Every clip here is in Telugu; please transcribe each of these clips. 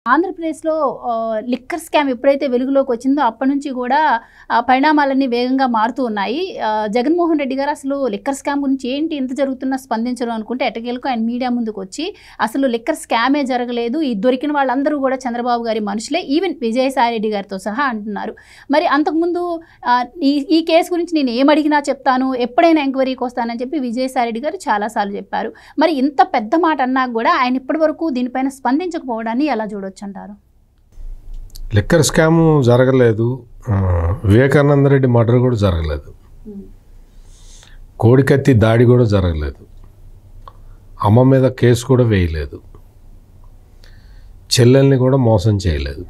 ఆంధ్రప్రదేశ్‌లో లిక్కర్ స్కామ్ ఎప్పుడైతే వెలుగులోకి వచ్చిందో అప్పటి నుంచి కూడా పరిణామాలన్నీ వేగంగా మారుతూ ఉన్నాయి. జగన్మోహన్ రెడ్డి గారు అసలు లిక్కర్ స్కామ్ గురించి ఏంటి ఇంత జరుగుతున్నా స్పందించరు అనుకుంటే ఎట్టకేలకు ఆయన మీడియా ముందుకొచ్చి అసలు లిక్కర్ స్కామే జరగలేదు, ఈ దొరికిన వాళ్ళందరూ కూడా చంద్రబాబు గారి మనుషులే, ఈవెన్ విజయసాయిరెడ్డి గారితో సహా అంటున్నారు. మరి అంతకుముందు ఈ కేసు గురించి నేను ఏమడిగినా చెప్తాను, ఎప్పుడైనా ఎంక్వైరీకి వస్తానని చెప్పి విజయసాయిరెడ్డి గారు చాలాసార్లు చెప్పారు. మరి ఇంత పెద్ద మాట అన్నా కూడా ఆయన ఇప్పటివరకు దీనిపైన స్పందించకపోవడాన్ని ఎలా చూడొచ్చు అంటారు? లిక్కర్ స్కాము జరగలేదు, వివేకానంద రెడ్డి మర్డర్ కూడా జరగలేదు, కోడికత్తి దాడి కూడా జరగలేదు, అమ్మ మీద కేసు కూడా వేయలేదు, చెల్లెల్ని కూడా మోసం చేయలేదు.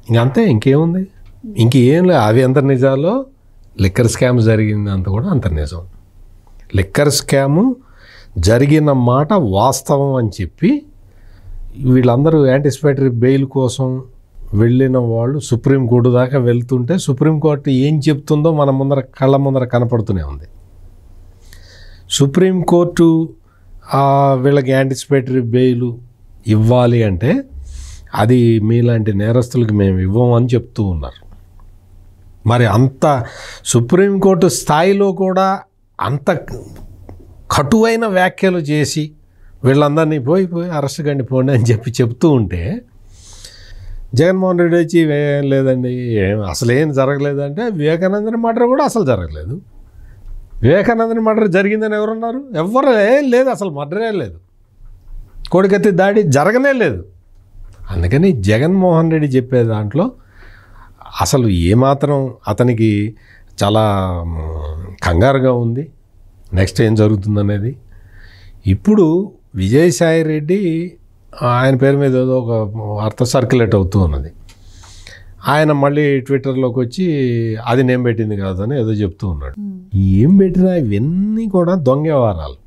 ఇంకంతే, ఇంకేముంది, ఇంకేం లేదు. అవి ఎంత నిజాలో లిక్కర్ స్కామ్ జరిగింది అంత కూడా అంత నిజం. లిక్కర్ స్కాము జరిగిన మాట వాస్తవం అని చెప్పి వీళ్ళందరూ యాంటిసిపేటరీ బెయిల్ కోసం వెళ్ళిన వాళ్ళు సుప్రీంకోర్టు దాకా వెళ్తుంటే సుప్రీంకోర్టు ఏం చెప్తుందో మన ముందర కళ్ళ ముందర కనపడుతూనే ఉంది. సుప్రీంకోర్టు వీళ్ళకి యాంటిసిపేటరీ బెయిల్ ఇవ్వాలి అంటే అది మీలాంటి నేరస్తులకి మేము ఇవ్వము అని చెప్తూ ఉన్నారు. మరి అంత సుప్రీంకోర్టు స్థాయిలో కూడా అంత కటువైన వ్యాఖ్యలు చేసి వీళ్ళందరినీ పోయి అరెస్ట్ కండి పోండి అని చెప్తూ ఉంటే జగన్మోహన్ రెడ్డి వచ్చి ఏం లేదండి, అసలు ఏం జరగలేదంటే వివేకానందని మర్డర్ కూడా అసలు జరగలేదు. వివేకానందని మర్డర్ జరిగిందని ఎవరున్నారు? ఎవరు లేదు, అసలు మర్డరే లేదు, కోడికత్తి దాడి జరగనే లేదు. అందుకని జగన్మోహన్ రెడ్డి చెప్పే దాంట్లో అసలు ఏమాత్రం అతనికి చాలా కంగారుగా ఉంది నెక్స్ట్ ఏం జరుగుతుందనేది. ఇప్పుడు విజయసాయిరెడ్డి ఆయన పేరు మీద ఏదో ఒక వార్త సర్క్యులేట్ అవుతూ ఉన్నది. ఆయన మళ్ళీ ట్విట్టర్లోకి వచ్చి అది నేను పెట్టింది కాదని ఏదో చెప్తూ ఉన్నాడు. ఏం పెట్టినా ఇవన్నీ కూడా దొంగ వ్యవహారాలు.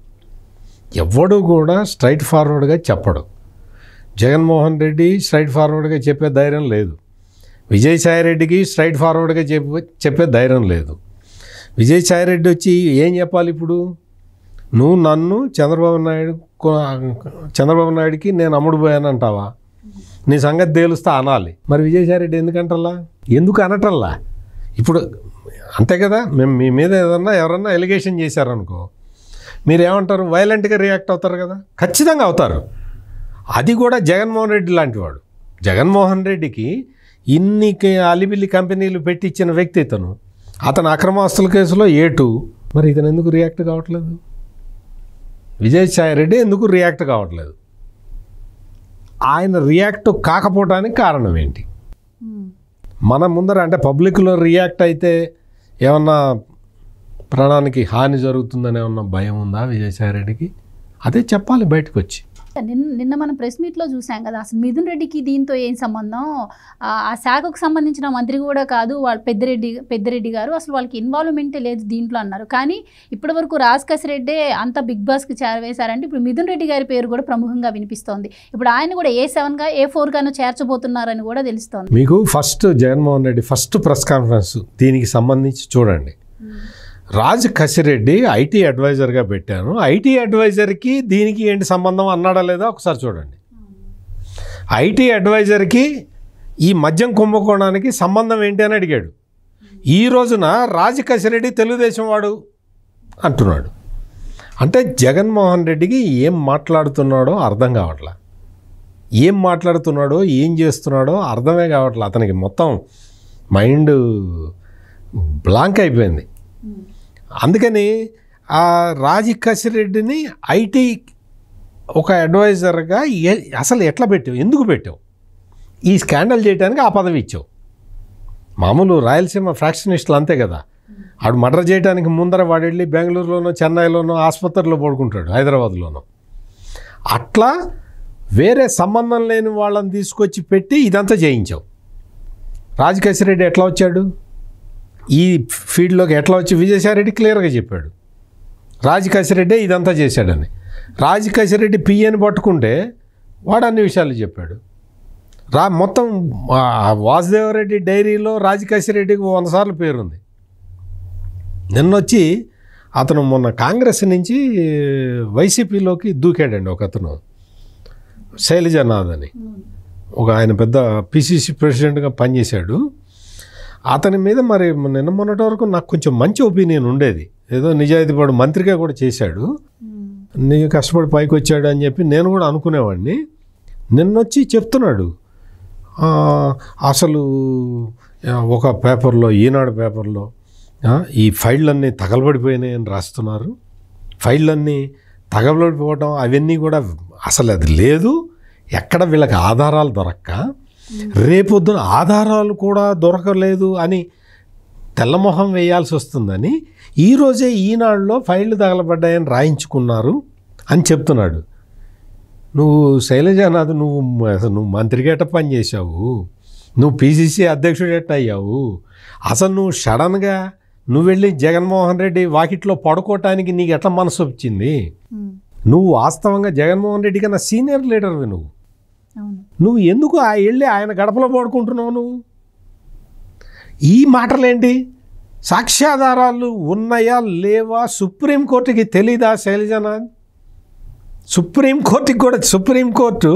ఎవడు కూడా స్ట్రైట్ ఫార్వర్డ్గా చెప్పడు. జగన్మోహన్ రెడ్డి స్ట్రైట్ ఫార్వర్డ్గా చెప్పే ధైర్యం లేదు, విజయసాయిరెడ్డికి స్ట్రైట్ ఫార్వర్డ్గా చెప్పే ధైర్యం లేదు. విజయసాయిరెడ్డి వచ్చి ఏం చెప్పాలి ఇప్పుడు? నువ్వు నన్ను చంద్రబాబు నాయుడికి నేను అమ్ముడు పోయాను అంటావా? నీ సంగతి తేలుస్తా అనాలి. మరి విజయసాయిరెడ్డి ఎందుకు అనటల్లా? ఇప్పుడు అంతే కదా, మేము మీ మీద ఎవరన్నా ఎలిగేషన్ చేశారనుకో మీరేమంటారు? వైలెంట్గా రియాక్ట్ అవుతారు కదా, ఖచ్చితంగా అవుతారు. అది కూడా జగన్మోహన్ రెడ్డి లాంటి వాడు. జగన్మోహన్ రెడ్డికి ఇన్ని అలిబిల్లి కంపెనీలు పెట్టించిన వ్యక్తి అతను అక్రమాస్తుల కేసులో A2. మరి ఇతను ఎందుకు రియాక్ట్ కావట్లేదు? విజయసాయిరెడ్డి ఎందుకు రియాక్ట్ కావట్లేదు? ఆయన రియాక్ట్ కాకపోవడానికి కారణం ఏంటి? మన ముందర అంటే పబ్లిక్లో రియాక్ట్ అయితే ఏమన్నా ప్రాణానికి హాని జరుగుతుందని ఏమన్నా భయం ఉందా విజయసాయిరెడ్డికి? అదే చెప్పాలి బయటకు వచ్చి. నిన్న మనం ప్రెస్ మీట్లో చూసాం కదా, అసలు మిథున్ రెడ్డికి దీంతో ఏం సంబంధం? ఆ శాఖకు సంబంధించిన మంత్రి కూడా కాదు వాళ్ళు, పెద్దిరెడ్డి గారు, అసలు వాళ్ళకి ఇన్వాల్వ్మెంటే లేదు దీంట్లో అన్నారు. కానీ ఇప్పటి వరకు రాజకేశ్ రెడ్డే అంత బిగ్ బాస్కి చేరవేశారంటే ఇప్పుడు మిథున్ రెడ్డి గారి పేరు కూడా ప్రముఖంగా వినిపిస్తోంది. ఇప్పుడు ఆయన కూడా A7గా A4గాను చేర్చబోతున్నారని కూడా తెలుస్తోంది. మీకు first Jaganmohan Reddy first press conference దీనికి సంబంధించి చూడండి. రాజకేశ్ రెడ్డి ఐటీ అడ్వైజర్గా పెట్టాను, ఐటీ అడ్వైజర్కి దీనికి ఏంటి సంబంధం అన్నాడా లేదా ఒకసారి చూడండి. ఐటీ అడ్వైజర్కి ఈ మద్యం కుంభకోణానికి సంబంధం ఏంటి అని అడిగాడు. ఈ రోజున రాజకేశ్ రెడ్డి తెలుగుదేశం వాడు అంటున్నాడు. అంటే జగన్మోహన్ రెడ్డికి ఏం మాట్లాడుతున్నాడో అర్థం కావట్లా, ఏం మాట్లాడుతున్నాడో ఏం చేస్తున్నాడో అర్థమే కావట్లా. అతనికి మొత్తం మైండ్ బ్లాంక్ అయిపోయింది. అందుకని ఆ రాజకేశ్ రెడ్డిని ఐటీ ఒక అడ్వైజర్గా అసలు ఎట్లా పెట్టావు, ఎందుకు పెట్టావు? ఈ స్కాండల్ చేయడానికి ఆ పదవి ఇచ్చావు. మామూలు రాయలసీమ ఫ్రాక్షనిస్టులు అంతే కదా, ఆడు మర్డర్ చేయడానికి ముందర వాడు వెళ్ళి బెంగళూరులోనో చెన్నైలోనో ఆసుపత్రిలో పడుకుంటాడు, హైదరాబాద్లోనో. అట్లా వేరే సంబంధం లేని వాళ్ళని తీసుకొచ్చి పెట్టి ఇదంతా చేయించావు. రాజకేశ్ రెడ్డి ఎట్లా వచ్చాడు ఈ ఫీల్డ్లోకి? ఎట్లా వచ్చి విజయసాయిరెడ్డి క్లియర్గా చెప్పాడు రాజకేశ్ రెడ్డి ఇదంతా చేశాడని. రాజకేశ్ రెడ్డి పిఏని పట్టుకుంటే వాడు అన్ని విషయాలు చెప్పాడు. మొత్తం వాసుదేవరెడ్డి డైరీలో రాజకేశ్ రెడ్డికి 100 సార్లు పేరుంది. నిన్నొచ్చి అతను మొన్న కాంగ్రెస్ నుంచి వైసీపీలోకి దూకాడండి ఒక అతను. శైలజానాథ్ అని ఒక ఆయన పెద్ద పిసిసి ప్రెసిడెంట్గా పనిచేశాడు. అతని మీద మరి నిన్న మొన్నటి వరకు నాకు కొంచెం మంచి ఒపీనియన్ ఉండేది. ఏదో నిజాయితీపడు మంత్రిగా కూడా చేశాడు, నీ కష్టపడి పైకి వచ్చాడు అని చెప్పి నేను కూడా అనుకునేవాడిని. నిన్నొచ్చి చెప్తున్నాడు అసలు ఒక పేపర్లో, ఈనాడు పేపర్లో ఈ ఫైళ్ళన్నీ తగలబడిపోయినాయని రాస్తున్నారు. ఫైళ్ళన్నీ తగలబడిపోవటం అవన్నీ కూడా అసలు అది లేదు, ఎక్కడ వీళ్ళకి ఆధారాలు దొరక్క, రేపొద్దున ఆధారాలు కూడా దొరకలేదు అని తెల్లమొహం వేయాల్సి వస్తుందని ఈరోజే ఈనాడులో ఫైళ్ళు తగలబడ్డాయని రాయించుకున్నారు అని చెప్తున్నాడు. నువ్వు శైలజానాథ్, నువ్వు మంత్రిగేట పని చేశావు, నువ్వు పిసిసి అధ్యక్షుడేట అయ్యావు. అసలు నువ్వు సడన్గా నువ్వు వెళ్ళి జగన్మోహన్ రెడ్డి వాకిట్లో పడుకోవటానికి నీకు ఎట్లా మనసు వచ్చింది? నువ్వు వాస్తవంగా జగన్మోహన్ రెడ్డి కన్నా సీనియర్ లీడర్వి. నువ్వు ఎందుకు వెళ్ళి ఆయన గడపలో పడుకుంటున్నావు? నువ్వు ఈ మాటలేంటి? సాక్ష్యాధారాలు ఉన్నాయా లేవా సుప్రీంకోర్టుకి తెలీదా శైలజానాథ్? సుప్రీంకోర్టు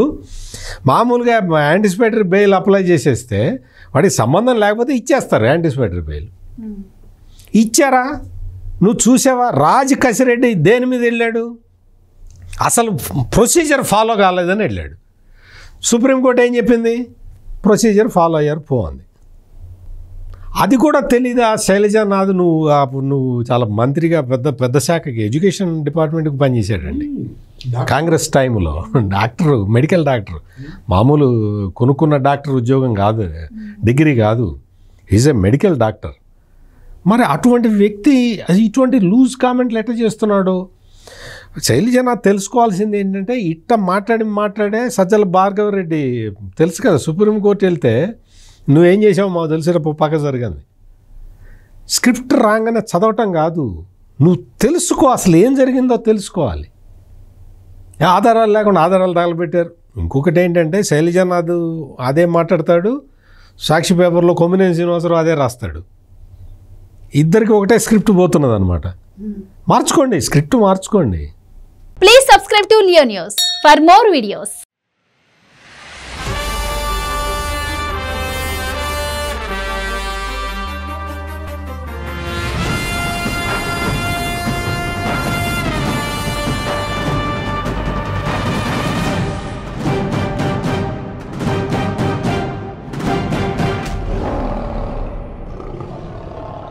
మామూలుగా యాంటిసిపేటరీ బెయిల్ అప్లై చేసేస్తే వాడికి సంబంధం లేకపోతే ఇచ్చేస్తారు యాంటిసిపేటరీ బెయిల్. ఇచ్చారా? నువ్వు చూసావా? రాజ్ కసిరెడ్డి దేని మీద వెళ్ళాడు? అసలు ప్రొసీజర్ ఫాలో కాలేదని వెళ్ళాడు. సుప్రీంకోర్టు ఏం చెప్పింది? ప్రొసీజర్ ఫాలో అయ్యారు పో అంది. అది కూడా తెలీదా శైలజానాథ్? నువ్వు చాలా మంత్రిగా పెద్ద శాఖకి, ఎడ్యుకేషన్ డిపార్ట్మెంట్కి పనిచేశాడండి కాంగ్రెస్ టైంలో. డాక్టరు, మెడికల్ డాక్టర్, మామూలు కొనుక్కున్న డాక్టర్ ఉద్యోగం కాదు, డిగ్రీ కాదు, ఈజ్ ఎ మెడికల్ డాక్టర్. మరి అటువంటి వ్యక్తి ఇటువంటి లూజ్ కామెంట్లు ఎట్లా చేస్తున్నాడు? శైలజానాథ్ తెలుసుకోవాల్సింది ఏంటంటే, ఇట్ట మాట్లాడే సజ్జల భార్గవ రెడ్డి తెలుసు కదా, సుప్రీంకోర్టు వెళ్తే నువ్వేం చేసావు మాకు తెలిసిన పక్క జరిగింది. స్క్రిప్ట్ రాగానే చదవటం కాదు, నువ్వు తెలుసుకో, అసలు ఏం జరిగిందో తెలుసుకోవాలి. ఆధారాలు లేకుండా ఆధారాలు తగలబెట్టారు. ఇంకొకటి ఏంటంటే, శైలజానాథ్ అదే మాట్లాడతాడు, సాక్షి పేపర్లో కొమ్మినేని శ్రీనివాసరావు అదే రాస్తాడు. ఇద్దరికి ఒకటే స్క్రిప్ట్ పోతున్నది అనమాట. మార్చుకోండి, స్క్రిప్ట్ మార్చుకోండి. Please subscribe to Leo news for more videos.